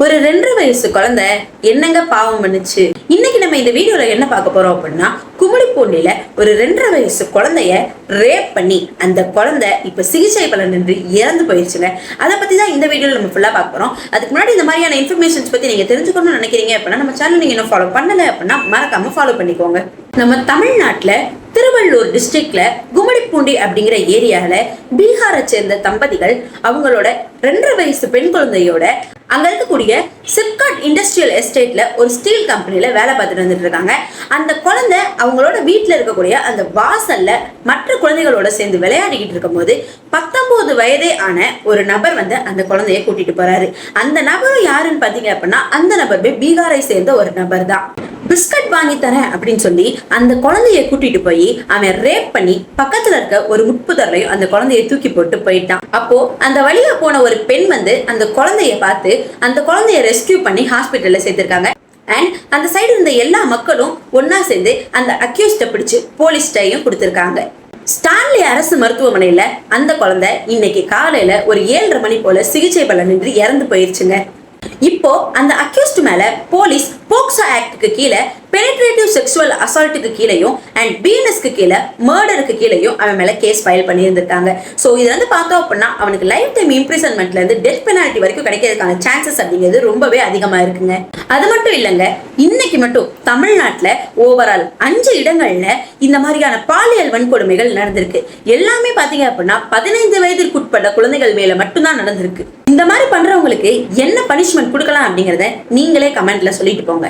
ஒரு 2.5 வயசு குழந்தை என்னங்க பாவம் பண்ணுச்சு? இன்னைக்கு நம்ம இந்த வீடியோல என்ன பார்க்க போறோம் அப்படின்னா, கும்மிடிப்பூண்டியில ஒரு 2.5 வயசு குழந்தைய ரேப் பண்ணி அந்த குழந்தை இப்ப சிகிச்சை பலனின்றி இறந்து போயிருச்சுங்க. அதை பத்தி தான் இந்த வீடியோல நம்ம ஃபுல்லா பார்க்க போறோம். அதுக்கு முன்னாடி இந்த மாதிரியான இன்ஃபர்மேஷன்ஸ் பத்தி நீங்க தெரிஞ்சுக்கணும்னு நினைக்கிறீங்க அப்படின்னா, நம்ம சேனல் நீங்க இன்னும் ஃபாலோ பண்ணல அப்படின்னா மறக்காம ஃபாலோ பண்ணிக்கோங்க. நம்ம தமிழ்நாட்டுல திருவள்ளூர் டிஸ்ட்ரிக்ட்ல கும்மிடிப்பூண்டி அப்படிங்கிற ஏரியால பீகாரை சேர்ந்த தம்பதிகள் அவங்களோட 2.5 வயசு பெண் குழந்தையோட அங்க இருக்கக்கூடிய சிப்காட் இண்டஸ்ட்ரியல் எஸ்டேட்ல ஒரு ஸ்டீல் கம்பெனில வேலை பார்த்துட்டு வந்துட்டு இருக்காங்க. அந்த குழந்தை அவங்களோட வீட்டுல இருக்கக்கூடிய அந்த வாசல்ல மற்ற குழந்தைகளோட சேர்ந்து விளையாடிக்கிட்டு இருக்கும் போது 19 வயதே ஆன ஒரு நபர் வந்து அந்த குழந்தைய கூட்டிட்டு போறாரு. அந்த நபரும் யாருன்னு பாத்தீங்க அப்படின்னா, அந்த நபர் பீகாரை சேர்ந்த ஒரு நபர் தான். பிஸ்கட் வாங்கி தரேன் அப்படின்னு சொல்லி அந்த குழந்தைய கூட்டிட்டு போய் அவன் ரேப் பண்ணி பக்கத்துல இருக்க ஒரு முட்புதர்லையும் அந்த குழந்தைய தூக்கி போட்டு போயிட்டான். அப்போ அந்த வழியா போன ஒரு பெண் வந்து அந்த குழந்தைய பார்த்து அந்த குழந்தைய ரெஸ்கியூ பண்ணி ஹாஸ்பிட்டல்ல சேர்த்திருக்காங்க. அண்ட் அந்த சைடு இருந்த எல்லா மக்களும் ஒன்னா சேர்ந்து அந்த அக்யூஸ்ட பிடிச்சு போலீஸ்டையும் கொடுத்திருக்காங்க. ஸ்டான்லி அரசு மருத்துவமனையில அந்த குழந்தை இன்னைக்கு காலையில ஒரு 7:30 மணி போல சிகிச்சை பலனின்றி இறந்து போயிருச்சுங்க. இப்போ அந்த அக்யூஸ்ட் மேல போலீஸ் போக்சோ ஆக்டுக்கு கீழே பெனிட்ரேட்டிவ் செக்ஷுவல் அசால்ட்டுக்கு கீழேயும் அண்ட் பிஎன்எஸ்க்கு கீழே மர்டருக்கு கீழேயும் அவன் மேல கேஸ் ஃபைல் பண்ணியிருந்திருக்காங்க. ஸோ இதுல வந்து பார்த்தோம் அப்படின்னா அவனுக்கு லைஃப் டைம் இம்ப்ரிசன்மெண்ட்ல இருந்து டெத் பெனால்ட்டி வரைக்கும் கிடைக்கிறதுக்கான சான்சஸ் அப்படிங்கிறது ரொம்பவே அதிகமா இருக்குங்க. அது மட்டும் இல்லைங்க, இன்னைக்கு மட்டும் தமிழ்நாட்டில் ஓவரால் 5 இடங்கள்ல இந்த மாதிரியான பாலியல் வன்கொடுமைகள் நடந்திருக்கு. எல்லாமே பாத்தீங்க அப்படின்னா 15 வயதிற்குட்பட்ட குழந்தைகள் மேல மட்டும்தான் நடந்திருக்கு. இந்த மாதிரி பண்றவங்களுக்கு என்ன பனிஷ்மெண்ட் கொடுக்கலாம் அப்படிங்கறத நீங்களே கமெண்ட்ல சொல்லிட்டு போங்க.